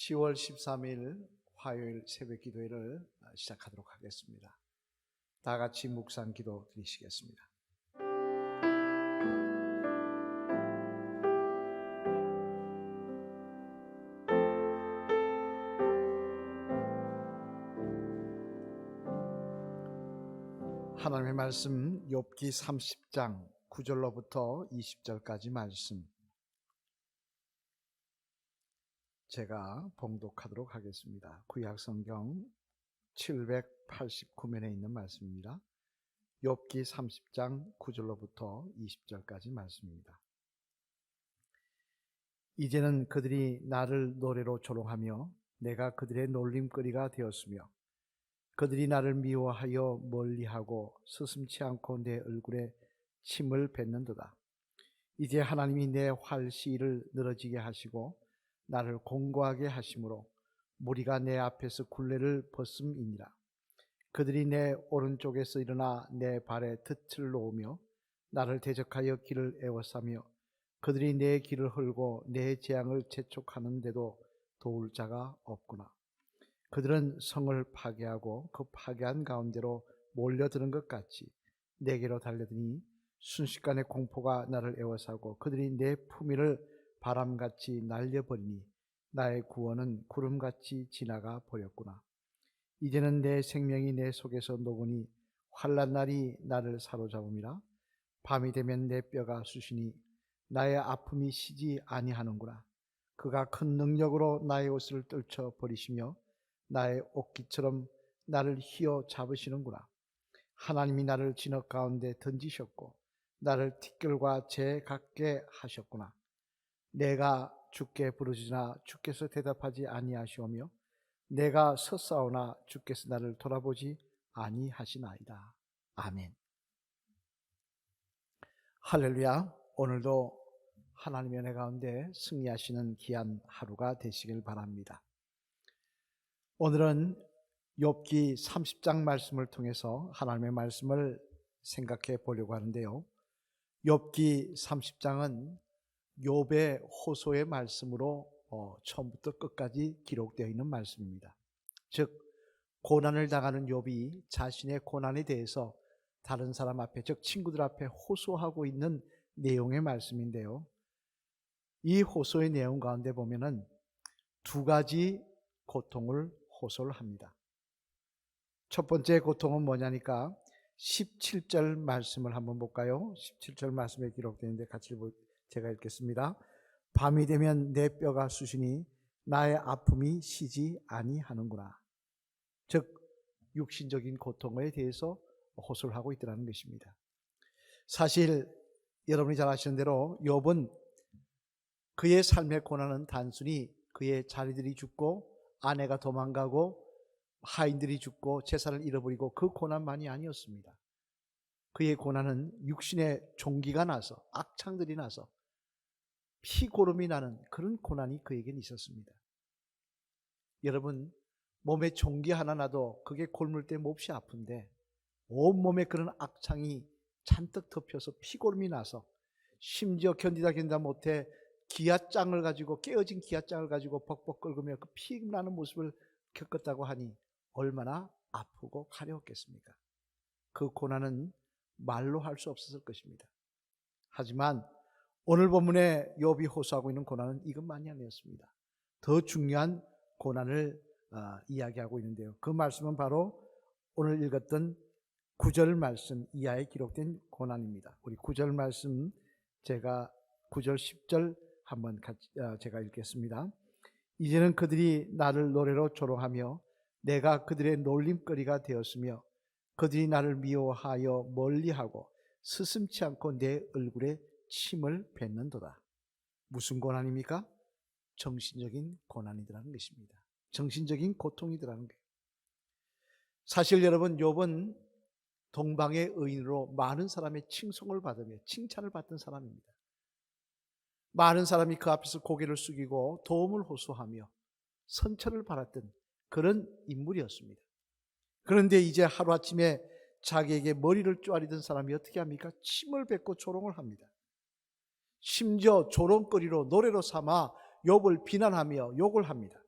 10월 13일 화요일 새벽 기도회를 시작하도록 하겠습니다. 다 같이 묵상 기도 드리시겠습니다. 하나님의 말씀 욥기 30장 9절로부터 20절까지 말씀 제가 봉독하도록 하겠습니다. 구약성경 789면에 있는 말씀입니다. 욥기 30장 9절로부터 20절까지 말씀입니다. 이제는 그들이 나를 노래로 조롱하며 내가 그들의 놀림거리가 되었으며 그들이 나를 미워하여 멀리하고 스승치 않고 내 얼굴에 침을 뱉는도다. 이제 하나님이 내 활시를 늘어지게 하시고 나를 공고하게 하심으로 무리가 내 앞에서 굴레를 벗음이니라. 그들이 내 오른쪽에서 일어나 내 발에 덫을 놓으며 나를 대적하여 길을 에워싸며 그들이 내 길을 헐고 내 재앙을 재촉하는데도 도울 자가 없구나. 그들은 성을 파괴하고 그 파괴한 가운데로 몰려드는 것 같이 내게로 달려드니 순식간에 공포가 나를 에워싸고 그들이 내 품위를 바람같이 날려버리니 나의 구원은 구름같이 지나가 버렸구나. 이제는 내 생명이 내 속에서 녹으니 환난 날이 나를 사로잡음이라. 밤이 되면 내 뼈가 쑤시니 나의 아픔이 쉬지 아니하는구나. 그가 큰 능력으로 나의 옷을 떨쳐 버리시며 나의 옷깃처럼 나를 휘어 잡으시는구나. 하나님이 나를 진흙 가운데 던지셨고 나를 티끌과 재 같게 하셨구나. 내가 주께 부르짖으나 주께서 대답하지 아니하시오며 내가 서싸우나 주께서 나를 돌아보지 아니하시나이다. 아멘. 할렐루야. 오늘도 하나님의 은혜 가운데 승리하시는 귀한 하루가 되시길 바랍니다. 오늘은 욥기 30장 말씀을 통해서 하나님의 말씀을 생각해 보려고 하는데요. 욥기 30장은 욥의 호소의 말씀으로 처음부터 끝까지 기록되어 있는 말씀입니다. 즉 고난을 당하는 욥이 자신의 고난에 대해서 다른 사람 앞에, 즉 친구들 앞에 호소하고 있는 내용의 말씀인데요. 이 호소의 내용 가운데 보면은 두 가지 고통을 호소를 합니다. 첫 번째 고통은 뭐냐니까 17절 말씀을 한번 볼까요? 17절 말씀에 기록되어 있는데 같이 제가 읽겠습니다. 밤이 되면 내 뼈가 쑤시니 나의 아픔이 쉬지 아니하는구나. 즉 육신적인 고통에 대해서 호소를 하고 있더라는 것입니다. 사실 여러분이 잘 아시는 대로 욥은 그의 삶의 고난은 단순히 그의 자녀들이 죽고 아내가 도망가고 하인들이 죽고 재산을 잃어버리고 그 고난만이 아니었습니다. 그의 고난은 육신의 종기가 나서 악창들이 나서 피고름이 나는 그런 고난이 그에게는 있었습니다. 여러분 몸에 종기 하나 나도 그게 곪을 때 몹시 아픈데 온몸에 그런 악창이 잔뜩 덮여서 피고름이 나서 심지어 견디다 못해 기아장을 가지고 깨어진 기아장을 가지고 벅벅 끓으며 그 피 나는 모습을 겪었다고 하니 얼마나 아프고 가려웠겠습니까? 그 고난은 말로 할 수 없었을 것입니다. 하지만 오늘 본문에 욥이 호소하고 있는 고난은 이것만이 아니었습니다. 더 중요한 고난을 이야기하고 있는데요. 그 말씀은 바로 오늘 읽었던 9절 말씀 이하에 기록된 고난입니다. 우리 9절 말씀 제가 9절 10절 한번 제가 읽겠습니다. 이제는 그들이 나를 노래로 조롱하며 내가 그들의 놀림거리가 되었으며 그들이 나를 미워하여 멀리하고 스승치 않고 내 얼굴에 침을 뱉는도다. 무슨 고난입니까? 정신적인 고난이더라는 것입니다. 정신적인 고통이더라는 거예요. 사실 여러분 욥은 동방의 의인으로 많은 사람의 칭송을 받으며 칭찬을 받던 사람입니다. 많은 사람이 그 앞에서 고개를 숙이고 도움을 호소하며 선처를 받았던 그런 인물이었습니다. 그런데 이제 하루아침에 자기에게 머리를 쪼아리던 사람이 어떻게 합니까? 침을 뱉고 조롱을 합니다. 심지어 조롱거리로 노래로 삼아 욥을 비난하며 욕을 합니다.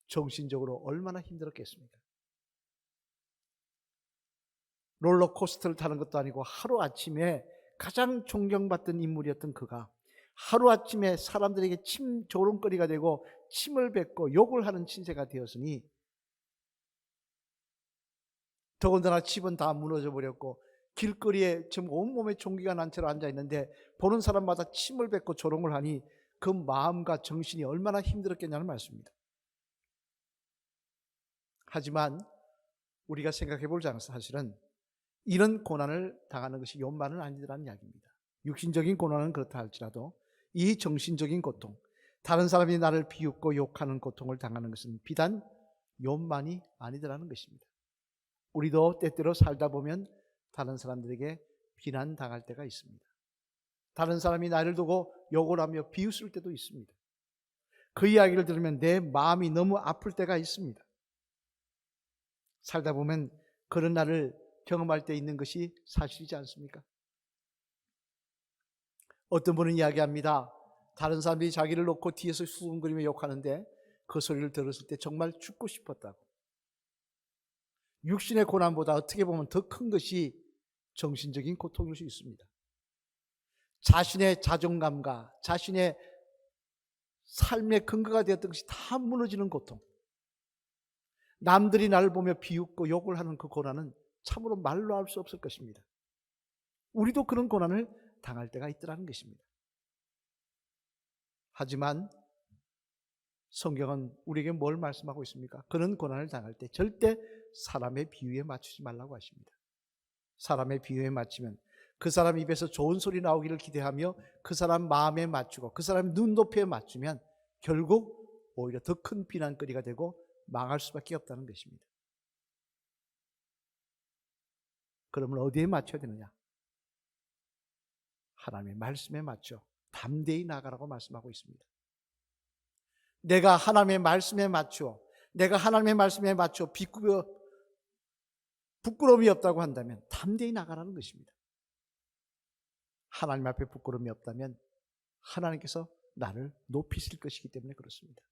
정신적으로 얼마나 힘들었겠습니까? 롤러코스터를 타는 것도 아니고 하루아침에 가장 존경받던 인물이었던 그가 하루아침에 사람들에게 조롱거리가 되고 침을 뱉고 욕을 하는 신세가 되었으니, 더군다나 집은 다 무너져 버렸고 길거리에 지금 온몸에 종기가 난 채로 앉아있는데 보는 사람마다 침을 뱉고 조롱을 하니 그 마음과 정신이 얼마나 힘들었겠냐는 말씀입니다. 하지만 우리가 생각해 보자 사실은 이런 고난을 당하는 것이 욥만은 아니더라는 이야기입니다. 육신적인 고난은 그렇다 할지라도 이 정신적인 고통, 다른 사람이 나를 비웃고 욕하는 고통을 당하는 것은 비단 욥만이 아니더라는 것입니다. 우리도 때때로 살다 보면 다른 사람들에게 비난당할 때가 있습니다. 다른 사람이 나를 두고 욕을 하며 비웃을 때도 있습니다. 그 이야기를 들으면 내 마음이 너무 아플 때가 있습니다. 살다 보면 그런 날을 경험할 때 있는 것이 사실이지 않습니까? 어떤 분은 이야기합니다. 다른 사람들이 자기를 놓고 뒤에서 수군거리며 욕하는데 그 소리를 들었을 때 정말 죽고 싶었다고. 육신의 고난보다 어떻게 보면 더 큰 것이 정신적인 고통일 수 있습니다. 자신의 자존감과 자신의 삶의 근거가 되었던 것이 다 무너지는 고통, 남들이 나를 보며 비웃고 욕을 하는 그 고난은 참으로 말로 할 수 없을 것입니다. 우리도 그런 고난을 당할 때가 있더라는 것입니다. 하지만 성경은 우리에게 뭘 말씀하고 있습니까? 그런 고난을 당할 때 절대 사람의 비유에 맞추지 말라고 하십니다. 사람의 비유에 맞추면 그 사람 입에서 좋은 소리 나오기를 기대하며 그 사람 마음에 맞추고 그 사람 눈높이에 맞추면 결국 오히려 더 큰 비난거리가 되고 망할 수밖에 없다는 것입니다. 그러면 어디에 맞춰야 되느냐? 하나님의 말씀에 맞춰 담대히 나가라고 말씀하고 있습니다. 내가 하나님의 말씀에 맞추어, 내가 하나님의 말씀에 맞춰 부끄러움이 없다고 한다면 담대히 나가라는 것입니다. 하나님 앞에 부끄러움이 없다면 하나님께서 나를 높이실 것이기 때문에 그렇습니다.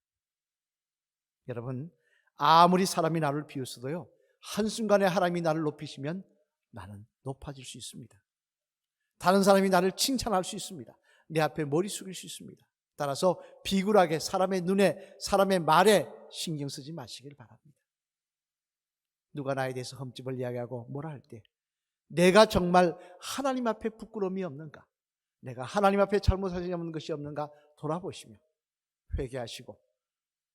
여러분, 아무리 사람이 나를 비웃어도요, 한순간에 하나님이 나를 높이시면 나는 높아질 수 있습니다. 다른 사람이 나를 칭찬할 수 있습니다. 내 앞에 머리 숙일 수 있습니다. 따라서 비굴하게 사람의 눈에, 사람의 말에 신경 쓰지 마시길 바랍니다. 누가 나에 대해서 흠집을 이야기하고 뭐라 할 때 내가 정말 하나님 앞에 부끄러움이 없는가, 내가 하나님 앞에 잘못하지 않는 것이 없는가 돌아보시며 회개하시고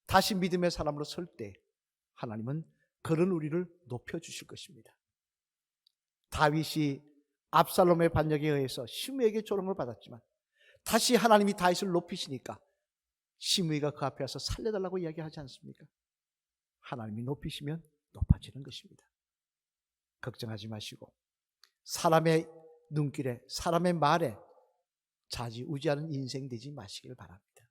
다시 믿음의 사람으로 설 때 하나님은 그런 우리를 높여주실 것입니다. 다윗이 압살롬의 반역에 의해서 시므이에게 조롱을 받았지만 다시 하나님이 다윗을 높이시니까 시므이가 그 앞에 와서 살려달라고 이야기하지 않습니까? 하나님이 높이시면 높아지는 것입니다. 걱정하지 마시고 사람의 눈길에, 사람의 말에 좌지우지하는 인생 되지 마시길 바랍니다.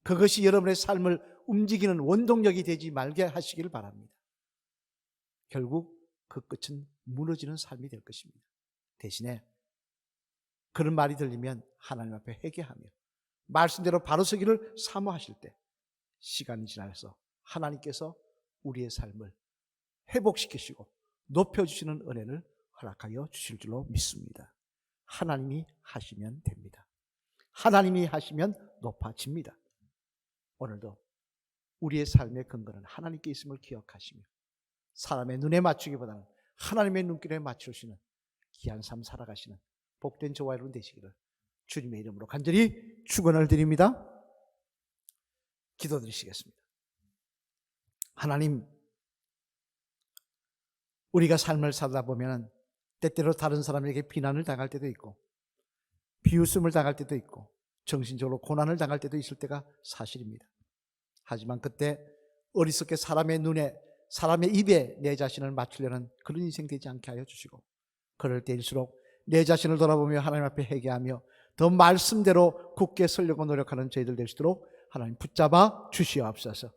그것이 여러분의 삶을 움직이는 원동력이 되지 말게 하시길 바랍니다. 결국 그 끝은 무너지는 삶이 될 것입니다. 대신에 그런 말이 들리면 하나님 앞에 회개하며 말씀대로 바로 서기를 사모하실 때 시간이 지나서 하나님께서 우리의 삶을 회복시키시고 높여주시는 은혜를 허락하여 주실 줄로 믿습니다. 하나님이 하시면 됩니다. 하나님이 하시면 높아집니다. 오늘도 우리의 삶의 근거는 하나님께 있음을 기억하시며 사람의 눈에 맞추기보다는 하나님의 눈길에 맞추시는 귀한 삶 살아가시는 복된 저와 여러분 되시기를 주님의 이름으로 간절히 축원을 드립니다. 기도드리시겠습니다. 하나님, 우리가 삶을 살다 보면 때때로 다른 사람에게 비난을 당할 때도 있고 비웃음을 당할 때도 있고 정신적으로 고난을 당할 때도 있을 때가 사실입니다. 하지만 그때 어리석게 사람의 눈에, 사람의 입에 내 자신을 맞추려는 그런 인생 되지 않게 하여 주시고 그럴 때일수록 내 자신을 돌아보며 하나님 앞에 회개하며 더 말씀대로 굳게 서려고 노력하는 저희들 될 수 있도록 하나님 붙잡아 주시옵소서.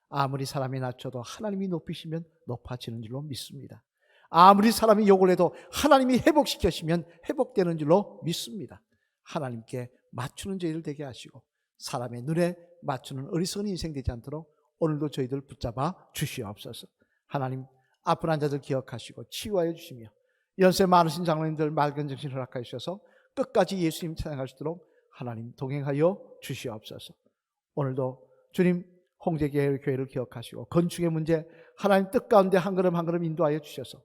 아무리 사람이 낮춰도 하나님이 높이시면 높아지는 줄로 믿습니다. 아무리 사람이 욕을 해도 하나님이 회복시키시면 회복되는 줄로 믿습니다. 하나님께 맞추는 저희들 되게 하시고 사람의 눈에 맞추는 어리석은 인생 되지 않도록 오늘도 저희들 붙잡아 주시옵소서. 하나님, 아픈 환자들 기억하시고 치유하여 주시며 연세 많으신 장로님들 맑은 정신 허락하여 주셔서 끝까지 예수님 찬양할 수 있도록 하나님 동행하여 주시옵소서. 오늘도 주님 홍제교회를 기억하시고 건축의 문제 하나님 뜻 가운데 한 걸음 한 걸음 인도하여 주셔서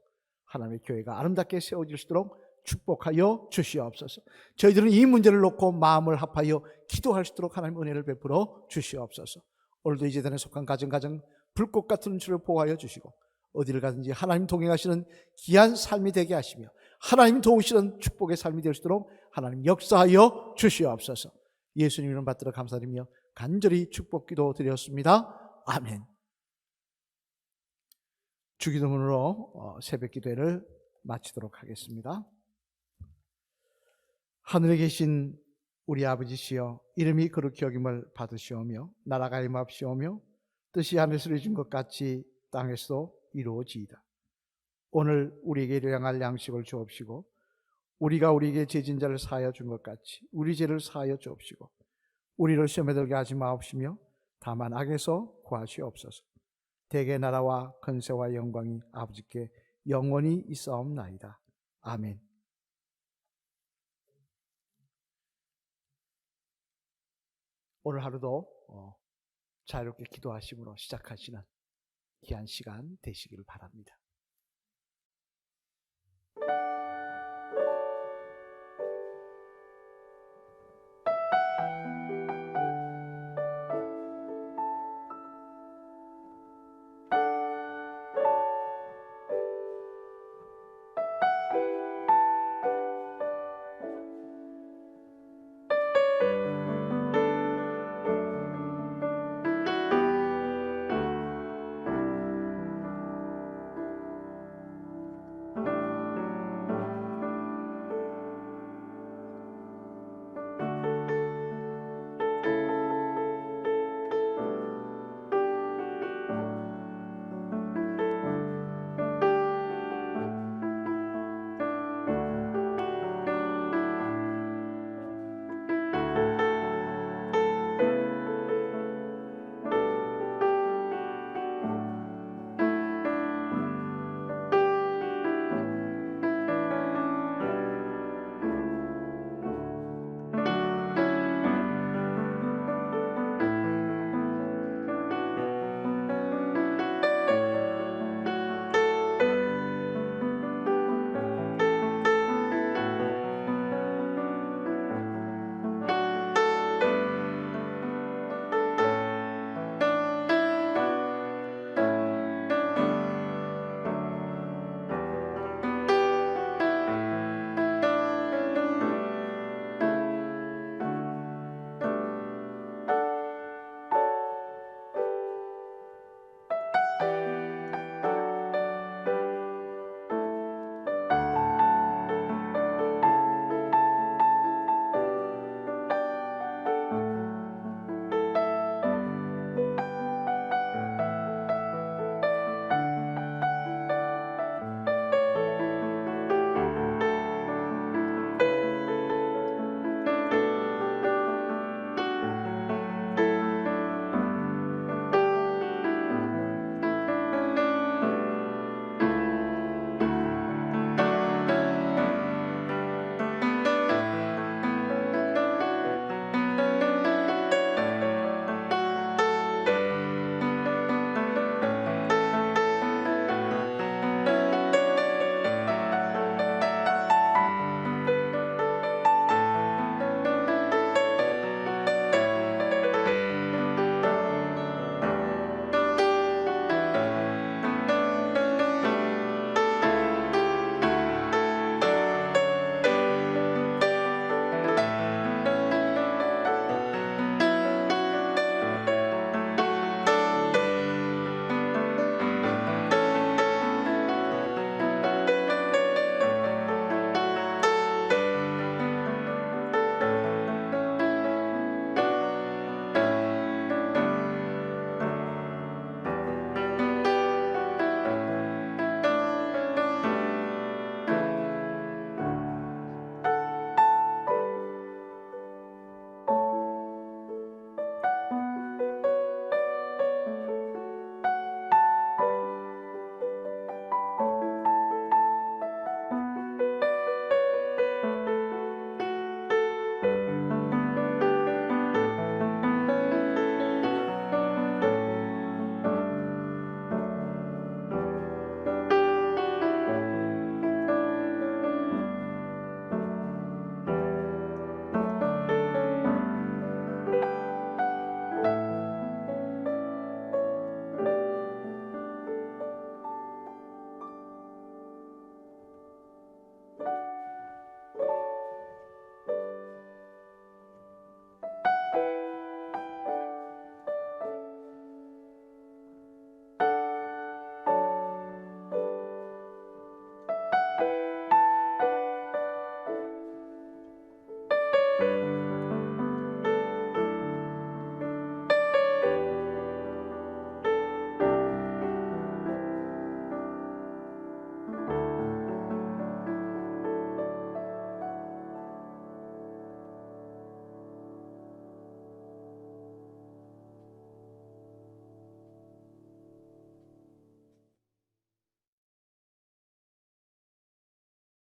하나님의 교회가 아름답게 세워질 수 있도록 축복하여 주시옵소서. 저희들은 이 문제를 놓고 마음을 합하여 기도할 수 있도록 하나님 은혜를 베풀어 주시옵소서. 오늘도 이 재단에 속한 가정 불꽃 같은 주를 보호하여 주시고 어디를 가든지 하나님 동행하시는 귀한 삶이 되게 하시며 하나님 도우시는 축복의 삶이 될 수 있도록 하나님 역사하여 주시옵소서. 예수님 이름 받들어 감사드리며 간절히 축복 기도 드렸습니다. 아멘. 주기도문으로 새벽 기도회를 마치도록 하겠습니다. 하늘에 계신 우리 아버지시여, 이름이 거룩히 여김을 받으시오며 나라가 임합시오며 뜻이 하늘에서 이루어진 것 같이 땅에서도 이루어지이다. 오늘 우리에게 일용할 양식을 주옵시고 우리가 우리에게 죄진 자를 사하여 준 것 같이 우리 죄를 사하여 주옵시고 우리를 시험에 들게 하지 마옵시며 다만 악에서 구하시옵소서. 대개 나라와 권세와 영광이 아버지께 영원히 있사옵나이다. 아멘. 오늘 하루도 자유롭게 기도하심으로 시작하시는 귀한 시간 되시기를 바랍니다.